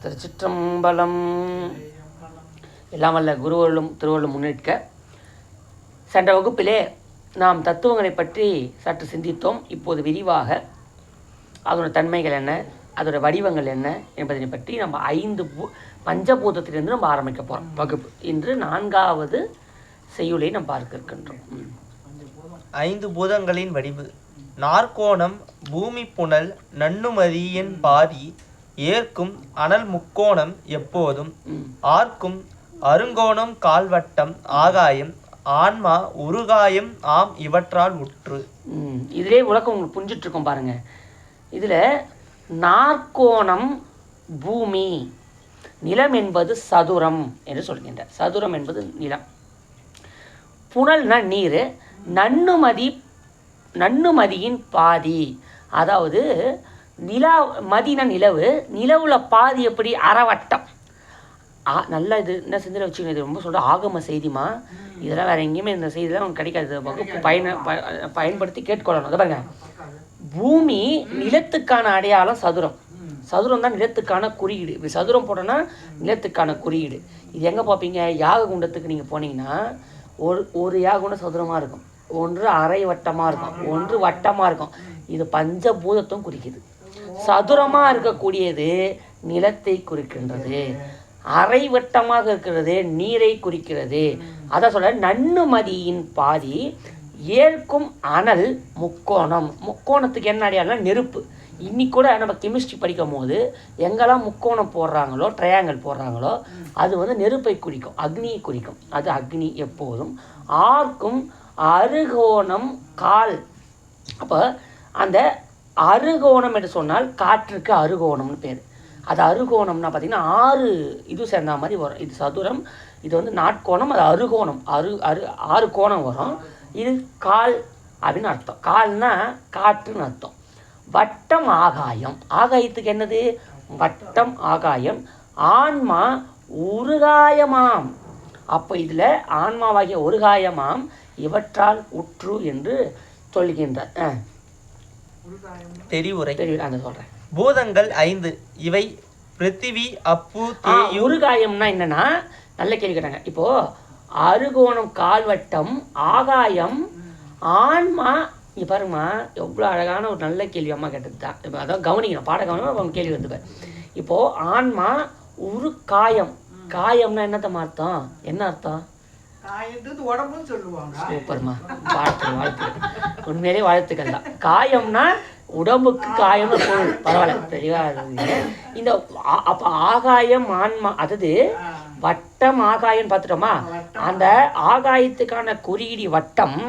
திருச்சிற்றம்பலம். எல்லாம் வல்ல குருவருளும் திருவருளும் முன்னேற்க. சென்ற வகுப்பிலே நாம் தத்துவங்களை பற்றி சற்று சிந்தித்தோம். இப்போது விரிவாக அதோட தன்மைகள் என்ன, அதோட வடிவங்கள் என்ன என்பதனை பற்றி நம்ம 5 பஞ்சபூதத்திலிருந்து நம்ம ஆரம்பிக்க போகிறோம் வகுப்பு. இன்று 4வது செய்யுளை நாம் பார்க்க இருக்கின்றோம். 5 பூதங்களின் வடிவு. நாற்கோணம் பூமி புனல் நன்னுமதியின் பாதி ஏற்கும் அனல் முக்கோணம் எப்போதும் ஆர்க்கும் அருங்கோணம் கால்வட்டம் ஆகாயம் ஆன்மா உருகாயம் ஆம் இவற்றால் உற்று. இதிலே உலகம் உங்களுக்கு புரிஞ்சிட்டு இருக்கோம் பாருங்க. இதில் நாற்கோணம் பூமி, நிலம் என்பது சதுரம் என்று சொல்கின்றார். சதுரம் என்பது நிலம், புனல்னா நீர், நன்னுமதியின் பாதி, அதாவது மதினா நிலவு, நிலவுல பாதி எப்படி அறவட்டம். நல்லா இது என்ன செஞ்சில் வச்சுக்கணும். இது ரொம்ப சொல்கிற ஆகம செய்திமா, இதெல்லாம் வேறு எங்கேயுமே இந்த செய்திலாம் உங்களுக்கு கிடைக்காது. வகுப்பு பயன்படுத்தி கேட்டுக்கொள்ளணும். அதை பாருங்க, பூமி நிலத்துக்கான அடையாளம் சதுரம். சதுரம் தான் நிலத்துக்கான குறியீடு. இப்படி சதுரம் போட்டோன்னா நிலத்துக்கான குறியீடு. இது எங்கே பார்ப்பீங்க? யாக குண்டத்துக்கு நீங்கள் போனீங்கன்னா ஒரு யாகுண்டம் சதுரமாக இருக்கும், ஒன்று அரை வட்டமாக இருக்கும், ஒன்று வட்டமாக இருக்கும். இது பஞ்சபூதத்தும் குறிக்குது. சதுரமாக இருக்கக்கூடியது நிலத்தை குறிக்கின்றது, அரை வட்டமாக இருக்கிறது நீரை குறிக்கிறது. அதான் சொல்ற நன்னுமதியின் பாதி ஏற்கும் அனல் முக்கோணம். முக்கோணத்துக்கு என்ன அடையாளம்னா நெருப்பு. இன்னைக்கு கூட நம்ம கெமிஸ்ட்ரி படிக்கும் போது எங்கெல்லாம் முக்கோணம் போடுறாங்களோ, ட்ரையாங்கிள் போடுறாங்களோ, அது நெருப்பை குறிக்கும், அக்னியை குறிக்கும். அது அக்னி எப்போதும். ஆர்க்கும் அருகோணம் கால். அப்போ அந்த அருகோணம் என்று சொன்னால் காற்றுக்கு அருகோணம்னு பேர். அது அருகோணம்னா பார்த்தீங்கன்னா 6 இது சேர்ந்த மாதிரி வரும். இது சதுரம், இது நாட்கோணம், அது அருகோணம். 6 கோணம் வரும். இது கால் அப்படின்னு அர்த்தம். கால்னா காற்றுன்னு அர்த்தம். வட்டம் ஆகாயம். ஆகாயத்துக்கு என்னது? வட்டம் ஆகாயம். ஆன்மா உருகாயமாம். அப்போ இதில் ஆன்மாவாகிய உருகாயமாம் இவற்றால் உற்று என்று சொல்கின்றார். தெரிவுரை அந்த சொல்கிறேன். பூதங்கள் 5 இவை பிருத்திவி அப்பு தேயு. உருகாயம்னா என்னன்னா, நல்ல கேள்வி கேட்டாங்க. இப்போ அருகோணம் கால்வட்டம் ஆகாயம் ஆன்மா. இங்கே பாருங்கம்மா, எவ்வளோ அழகான ஒரு நல்ல கேள்வி அம்மா கேட்டது தான். இப்போ அதான் கவனிக்கணும், பாட கவனிக்கணும். அவங்க கேள்வி வந்துப்பார். இப்போது ஆன்மா உரு காயம். காயம்னா என்னத்தம்மா அர்த்தம்? என்ன அர்த்தம்? சூப்பர்மா, வாழ்த்து. உண்மையிலே வாழ்த்துக்கள் தான். காயம்னா உடம்புக்கு காயம்னு பொருள். பரவாயில்ல, தெளிவாக. இந்த அப்போ ஆகாயம் ஆன்மா, அதாவது வட்டம் ஆகாயம் பார்த்துட்டோமா? அந்த ஆகாயத்துக்கான குறியீடு வட்டம்.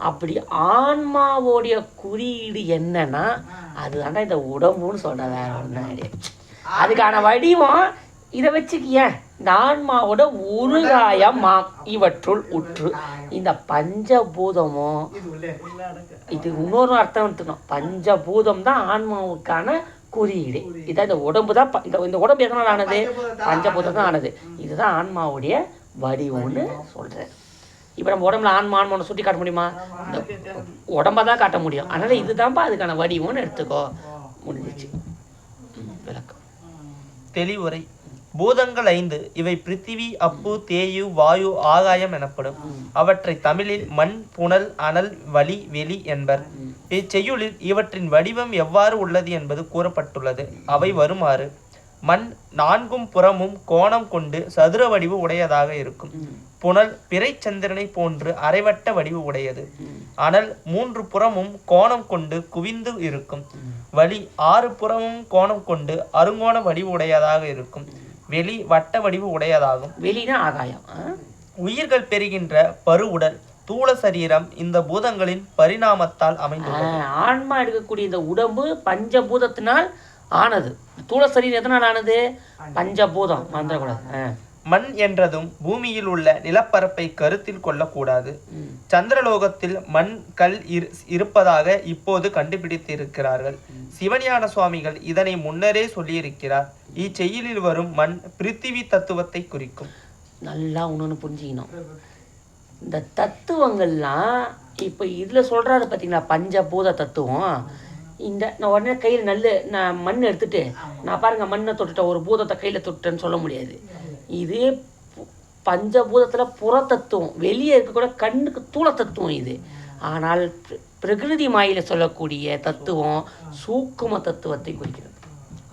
அப்படி ஆன்மாவோடைய குறியீடு என்னன்னா அதுதான்டா இந்த உடம்புன்னு சொல்ற. வேற ஒன்று அதுக்கான வடிவம் இதை வச்சுக்கிய. இந்த ஆன்மாவோட உருகாயம் இவற்றுள் உற்று. இந்த பஞ்சபூதமும் இது இன்னொரு அர்த்தம் எடுத்துக்கணும். பஞ்சபூதம் தான் ஆன்மாவுக்கான குறியீடு. இதான் இந்த உடம்பு தான். இந்த உடம்பு எதனால் ஆனது? பஞ்சபூதம் தான் ஆனது. இதுதான் ஆன்மாவுடைய வடிவம்னு சொல்கிறேன். இப்போ நம்ம உடம்புல ஆன்மான்னு சுட்டி காட்ட முடியுமா? இந்த உடம்பை தான் காட்ட முடியும். அதனால் இதுதான்ப்பா அதுக்கான வடிவம்னு எடுத்துக்கோ. முடிஞ்சிச்சு விளக்கம். தெளிவுரை. பூதங்கள் 5 இவை பிருத்திவி அப்பு தேயு வாயு ஆகாயம் எனப்படும். அவற்றை தமிழில் மண் புனல் அனல் வளி வெளி என்பர். இச்செய்யுளில் இவற்றின் வடிவம் எவ்வாறு உள்ளது என்பது கூறப்பட்டுள்ளது. அவை வருமாறு: மண் 4 புறமும் கோணம் கொண்டு சதுர வடிவு உடையதாக இருக்கும். புனல் பிறை சந்திரனை போன்று அரைவட்ட வடிவு உடையது. அனல் 3 புறமும் கோணம் கொண்டு குவிந்து இருக்கும். வளி 6 புறமும் கோணம் கொண்டு அருங்கோண வடிவு உடையதாக இருக்கும். வெளி வட்ட வடிவு உடையதாகும். வெளினா ஆகாயம். உயிர்கள் பெறுகின்ற பருவுடல் தூள சரீரம் இந்த பூதங்களின் பரிணாமத்தால் அமைந்துள்ளது. ஆன்மா எடுக்கக்கூடிய இந்த உடம்பு பஞ்சபூதத்தினால் ஆனது. தூள சரீரம் எதனால் ஆனது? பஞ்சபூதம். மறந்துடக்கூடாது. மண் என்றதும் பூமியில் உள்ள நிலப்பரப்பை கருத்தில் கொள்ளக்கூடாது. சந்திரலோகத்தில் மண் கல் இருப்பதாக இப்போது கண்டுபிடித்திருக்கிறார்கள். சிவஞான சுவாமிகள் இதனை முன்னரே சொல்லியிருக்கிறார். இச்செய்யலில் வரும் மண் பிருத்திவி தத்துவத்தை குறிக்கும். நல்லா ஒன்று புரிஞ்சுக்கணும். இந்த தத்துவங்கள்லாம் இப்போ இதில் சொல்கிறாரு பார்த்தீங்களா, பஞ்சபூத தத்துவம். நான் உடனே கையில் நான் மண் எடுத்துட்டு நான் பாருங்கள் மண்ணை தொட்டுட்டேன், ஒரு பூதத்தை கையில் தொட்டுட்டேன்னு சொல்ல முடியாது. இதே பஞ்சபூதத்தில் புற தத்துவம், வெளியே இருக்கக்கூட கண்ணுக்கு தூள தத்துவம் இது. ஆனால் பிரகிருதி மாயில் சொல்லக்கூடிய தத்துவம் சூக்கும தத்துவத்தை குறிக்கிறது.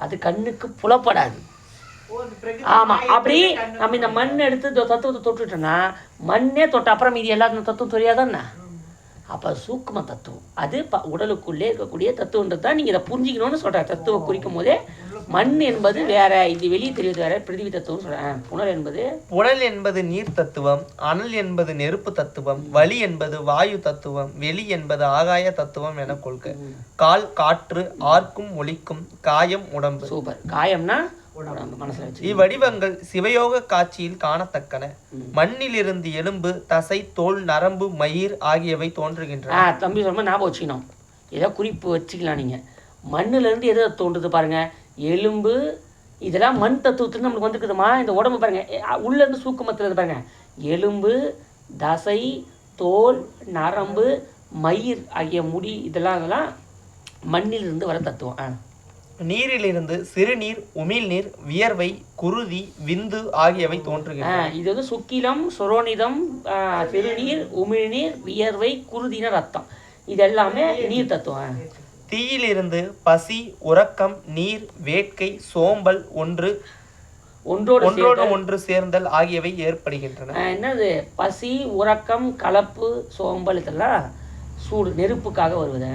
அது கண்ணுக்கு புலப்படாது. ஆமாம், அப்படி நம்ம இந்த மண் எடுத்து தத்துவத்தை தொட்டுட்டோன்னா மண்ணே தொட்ட அப்புறம் இது எல்லாரும் தத்துவம் தெரியாதானே. அப்போ சூக்கும தத்துவம் அது உடலுக்குள்ளே இருக்கக்கூடிய தத்துவன்றது தான் நீங்கள் இதை புரிஞ்சிக்கணும்னு சொல்கிற. தத்துவம் குறிக்கும் போதே மண் என்பது வேற, இது வெளியே தெரிவது வேற, பிருத்திவி தத்துவம் சொல்கிறேன். புனல் என்பது நீர் தத்துவம், அனல் என்பது நெருப்பு தத்துவம், வலி என்பது வாயு தத்துவம், வெளி என்பது ஆகாய தத்துவம் என கொள்க. கால் காற்று, ஆர்க்கும் ஒலிக்கும், காயம் உடம்பு. சூப்பர். காயம்னா இவ்வடிவங்கள் சிவயோக காட்சியில் காணத்தக்கன. மண்ணிலிருந்து எலும்பு, தசை, தோல், நரம்பு, மயிர் ஆகியவை தோன்றுகின்றன. தம்பி சொல்ல ஞாபகம் வச்சுக்கணும், ஏதோ குறிப்பு வச்சுக்கலாம். நீங்கள் மண்ணிலேருந்து எதை தோன்றுது பாருங்கள், எலும்பு, இதெல்லாம் மண் தத்துவத்துலேருந்து நம்மளுக்கு வந்துருக்குதுமா. இந்த உடம்பு பாருங்கள், உள்ளேருந்து சூக்குமத்தில் பாருங்கள், எலும்பு, தசை, தோல், நரம்பு, மயிர் ஆகிய முடி, இதெல்லாம் மண்ணிலிருந்து வர தத்துவம். நீரிலிருந்து சிறுநீர், உமிழ்நீர், வியர்வை, குருதி, விந்து ஆகியவை தோன்றுகின்றன. இது வந்து சுக்கிலம், சுரோனிதம், சிறுநீர், உமிழ்நீர், வியர்வை, குருதின ரத்தம், இது எல்லாமே நீர் தத்துவம். தீயிலிருந்து பசி, உறக்கம், நீர், வேட்கை, சோம்பல், ஒன்றோடு ஒன்று சேர்ந்தல் ஆகியவை ஏற்படுகின்றன. என்னது பசி, உறக்கம், கலப்பு, சோம்பல், இதெல்லாம் சூடு நெருப்புக்காக வருவது.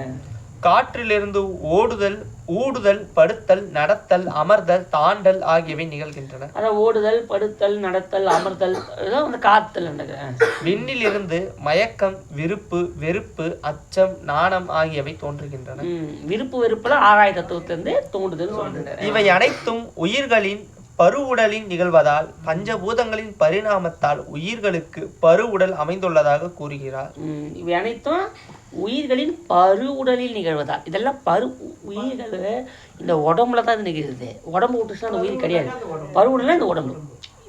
காற்றிலிருந்து ஓடுதல், ஊடுதல், படுத்தல், நடத்தல், அமர்தல், தாண்டல் ஆகியவை நிகழ்கின்றன. அதான் ஓடுதல், படுத்தல், நடத்தல், அமர்தல், வந்து காத்தல். விண்ணிலிருந்து மயக்கம், விருப்பு, வெறுப்பு, அச்சம், நாணம் ஆகியவை தோன்றுகின்றன. விருப்பு வெறுப்புல ஆகாய தத்துவத்திலிருந்து தோன்றுதல் சொல்கின்றன. இவை அனைத்தும் உயிர்களின் பருவுடலின் நிகழ்வதால் பஞ்சபூதங்களின் பரிணாமத்தால் உயிர்களுக்கு பருவுடல் அமைந்துள்ளதாக கூறுகிறார். இவை அனைத்தும் உயிர்களின் பருவுடலில் நிகழ்வதால், இதெல்லாம் உயிர்கள் இந்த உடம்புல தான் இது நிகழ்கிறது. உடம்பு விட்டுச்சுன்னா அந்த உயிர் கிடையாது. பருவுடல்னா இந்த உடம்பு,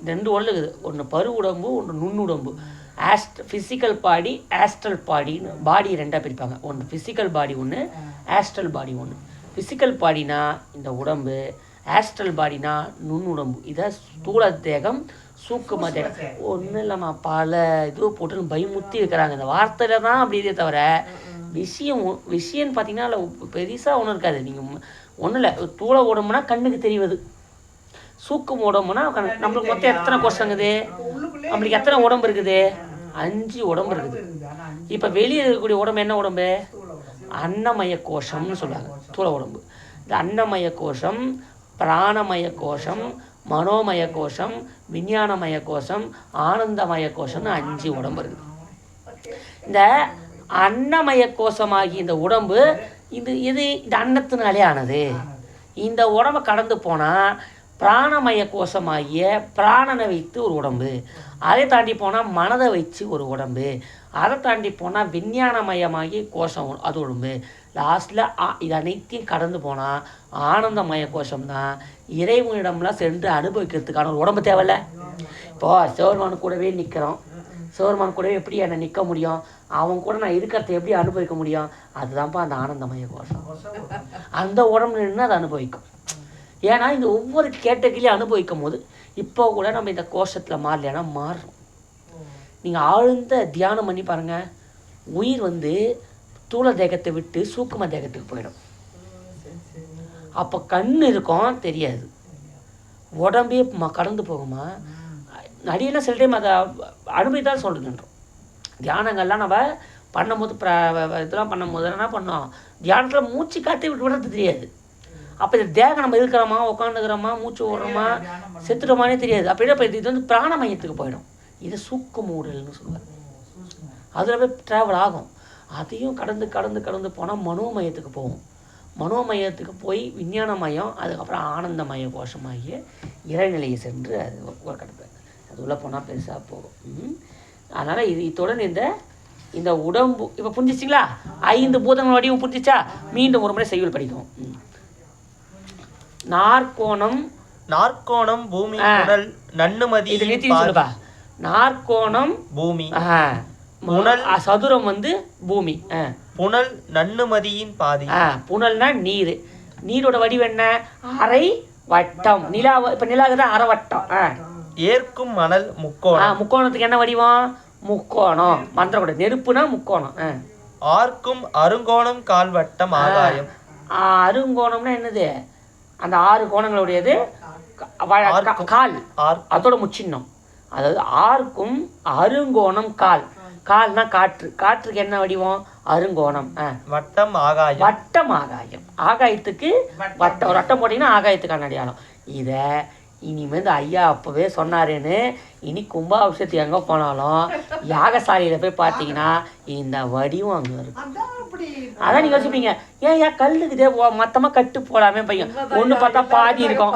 இந்த 2 உடல் இருக்குது. ஒன்று பரு உடம்பு, ஒன்று நுண்ணுடம்பு. ஃபிசிக்கல் பாடி, ஆஸ்ட்ரல் பாடின்னு பாடி 2ஆக பிரிப்பாங்க. ஒன்று ஃபிசிக்கல் பாடி ஒன்று, ஆஸ்ட்ரல் பாடி ஒன்று. ஃபிசிக்கல் பாடினா இந்த உடம்பு, ஆஸ்ட்ரல் பாடினா நுண்ணுடம்பு. இதை ஸ்தூல தேகம், சூக்கும தேகம். ஒன்றும் இல்லாமல் பல இது போட்டு பயமுத்தி இருக்கிறாங்க. இந்த வார்த்தையில் தான் அப்படி இதே தவிர விஷயம்னு பார்த்தீங்கன்னா அதில் பெருசாக ஒன்றும் இருக்காது. நீங்கள் ஒன்றும் இல்லை, தூள உடம்புனா கண்ணுக்கு தெரிவது, சூக்கும் உடம்புனா நம்மளுக்கு மொத்தம் எத்தனை கோஷங்குது, நம்மளுக்கு எத்தனை உடம்பு இருக்குது, 5 உடம்பு இருக்குது. இப்போ வெளியே இருக்கக்கூடிய உடம்பு என்ன உடம்பு? அன்னமய கோஷம்னு சொல்லுவாங்க தூள உடம்பு. இந்த அன்னமய கோஷம், பிராணமய கோஷம், மனோமய கோஷம், விஞ்ஞானமய கோஷம், ஆனந்தமய கோஷம்னு 5 உடம்பு இருக்குது. இந்த அன்னமய கோஷமாகி இந்த உடம்பு இது இந்த அன்னத்தினாலே ஆனது. இந்த உடம்பை கடந்து போனால் பிராணமய கோஷமாகிய பிராணனை வைத்து ஒரு உடம்பு, அதை தாண்டி போனால் மனதை வச்சு ஒரு உடம்பு, அதை தாண்டி போனால் விஞ்ஞானமயமாகி கோஷம் அது உடம்பு, லாஸ்ட்டில் இது அனைத்தையும் கடந்து போனால் ஆனந்தமய கோஷம்தான். இறைவனிடம்லாம் சென்று அனுபவிக்கிறதுக்கான ஒரு உடம்பு தேவையில்ல. இப்போது சிவருமான் கூடவே நிற்கிறோம், சிவருமான் கூடவே எப்படி என்னை நிற்க முடியும், அவன் கூட நான் இருக்கிறத எப்படி அனுபவிக்க முடியும்? அதுதான்ப்பா அந்த ஆனந்தமய கோஷம். அந்த உடம்பு நின்று அதை அனுபவிக்கும். ஏன்னா இந்த ஒவ்வொரு கேட்டகிரியும் அனுபவிக்கும் போது இப்போ கூட நம்ம இந்த கோஷத்தில் மாறலைன்னா மாறும். நீங்கள் ஆழ்ந்த தியானம் பண்ணி பாருங்கள், உயிர் வந்து தூள தேகத்தை விட்டு சூக்கும தேகத்துக்கு போயிடும். அப்போ கண் இருக்கும் தெரியாது, உடம்பே கடந்து போகுமா. அடியெல்லாம் சில டைம் அதை அனுபவித்தான் சொல்லுகின்றோம். தியானங்கள்லாம் நம்ம பண்ணும்போது இதெல்லாம் பண்ணும்போது என்ன பண்ணோம், தியானத்தில் மூச்சு காற்றை விட்டு விடுறது தெரியாது. அப்போ இந்த தேகம் நம்ம இருக்கிறோமா, உட்காந்துக்கிறோமா, மூச்சு ஓடுறோமா, செத்துட்டோமானே தெரியாது. அப்படின்னா இப்போ இது வந்து பிராணமயத்துக்கு போயிடும். இது சூக்கும உடல்னு சொல்லுவாங்க. அதில் போய் ட்ராவல் ஆகும். அதையும் கடந்து கடந்து கடந்து போனால் மனோமயத்துக்கு போகும். மனோமயத்துக்கு போய் விஞ்ஞானமயம், அதுக்கப்புறம் ஆனந்தமய கோஷமாகிய இறைநிலையை சென்று அது ஒரு கடப்பேன். அது உள்ளே போனால் பெருசாக போகும். அதனால் இத்துடன் இந்த உடம்பு இப்போ புரிஞ்சிச்சிங்களா? 5 பூதங்கள் வடிவம் புரிஞ்சிச்சா? மீண்டும் ஒரு முறை செய்யுள் படிக்கும். நாற்கோணம் பூமி, உடல், நன்னுமதி. இது நிறுத்தி சொல்லுப்பா. நாற்கோணம் பூமி, சதுரம் வந்து பூமி, புனல் நன்னுமதியின் பாதி. புனல்னா நீர். நீரோட வடிவம் என்ன? அரை வட்டம். நிலா இப்போ நிலாவுக்கு தான் அரை வட்டம். ஏற்கும் மணல் முக்கோணம். முக்கோணத்துக்கு என்ன வடிவம்? முக்கோணம். மந்திரக்கூட நெருப்புனா முக்கோணம். ஆர்க்கும் அருங்கோணம் கால்வட்டம் ஆகாயம். அருங்கோணம்னா என்னது? அந்த 6 கோணங்களுடையது கால். அதோட முச்சின்னம். அதாவது ஆர்க்கும் அருங்கோணம் கால். கால்னா காற்று. காற்றுக்கு என்ன வடிவம்? அருங்கோணம். வட்டம் ஆகாயம். வட்டம் ஆகாயம். ஆகாயத்துக்கு வட்டம். ஒரு வட்டம் போட்டிங்கன்னா ஆகாயத்துக்கான அடையாளம். இதை இனிமேல் ஐயா அப்போவே சொன்னாருன்னு இனி கும்பாபிஷேகத்துக்கு எங்கே போனாலும் யாகசாலையில் போய் பார்த்தீங்கன்னா இந்த வடிவம் அங்கே இருக்கும். அதான் நீங்கள் யோசிப்பீங்க, ஏன் கல்லுக்குதே மொத்தமாக கட்டு போடாமே பையன். ஒன்று பார்த்தா பாதி இருக்கும்,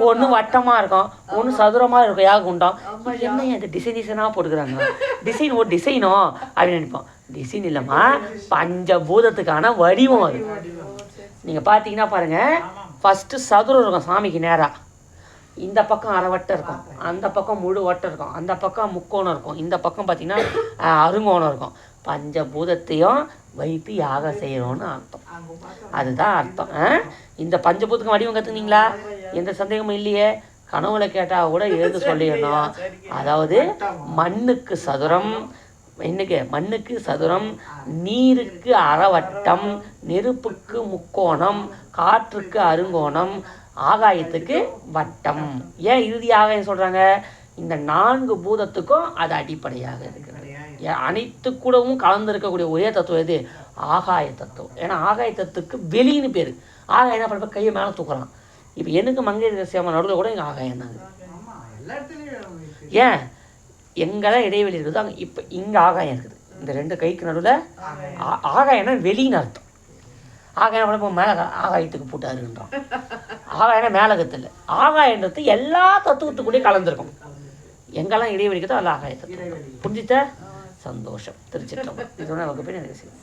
ஒன்று வட்டமாக இருக்கும், ஒன்று சதுரமாக இருக்கும். யாக குண்டம் என்ன இது டிசைனாக போட்டுக்கிறாங்க. டிசைன் ஒரு டிசைனோ அப்படின்னு நினைப்போம். டிசைன் இல்லைம்மா, பஞ்சபூதத்துக்கான வடிவம் அது. நீங்கள் பார்த்தீங்கன்னா பாருங்கள், ஃபஸ்ட்டு சதுரம் இருக்கும் சாமிக்கு நேராக. இந்த பக்கம் அரை வட்டம் இருக்கும், அந்த பக்கம் முழு வட்டம் இருக்கும், அந்த பக்கம் முக்கோணம் இருக்கும், இந்த பக்கம் பார்த்தீங்கன்னா அருங்கோணம் இருக்கும். பஞ்சபூதத்தையும் வைத்து யாகம் செய்கிறோன்னு அர்த்தம். அதுதான் அர்த்தம். இந்த பஞ்சபூதத்துக்கு வடிவம் கற்றுனீங்களா? எந்த சந்தேகமும் இல்லையே. கனவுல கேட்டால் கூட எழுத சொல்லிடணும். அதாவது மண்ணுக்கு சதுரம், மண்ணுக்கு சதுரம், நீருக்கு அரைவட்டம், நெருப்புக்கு முக்கோணம், காற்றுக்கு அருங்கோணம், ஆகாயத்துக்கு வட்டம். ஏன் இறுதி ஆகாயம் சொல்கிறாங்க? இந்த 4 பூதத்துக்கும் அது அடிப்படையாக இருக்கிறது. அனைத்து கூடவும் கலந்துருக்கக்கூடிய ஒரே தத்துவம் எது? ஆகாய தத்துவம். ஏன்னா ஆகாய தத்துவத்துக்கு வெளின்னு பேர். ஆகாயம் என்ன பண்ண கையை மேலே தூக்குறான். இப்போ எனக்கு மங்கை சேம நடுவில் கூட எங்கள் ஆகாயம் தாங்க. ஏன் எங்கெல்லாம் இடைவெளி இருக்குதோ அங்கே இப்போ இங்கே ஆகாயம் இருக்குது. இந்த 2 கைக்கு நடுவில் ஆகாயம்னா வெளின்னு அர்த்தம். ஆகாயம் இப்போ மேலே ஆகாயத்துக்கு போட்டாருன்றான். ஆகாயம்னா மேலகத்தில். ஆகாயன்றது எல்லா தத்துவத்துக்குள்ளேயும் கலந்துருக்கும். எங்கெல்லாம் இடைவெளிக்குதோ அதில் ஆகாய தத்துவம். புரிஞ்சுட்ட? சந்தோஷம். திருச்சிற்றம்பலம். இதோட வகுப்பை நிறைவு செய்யும்.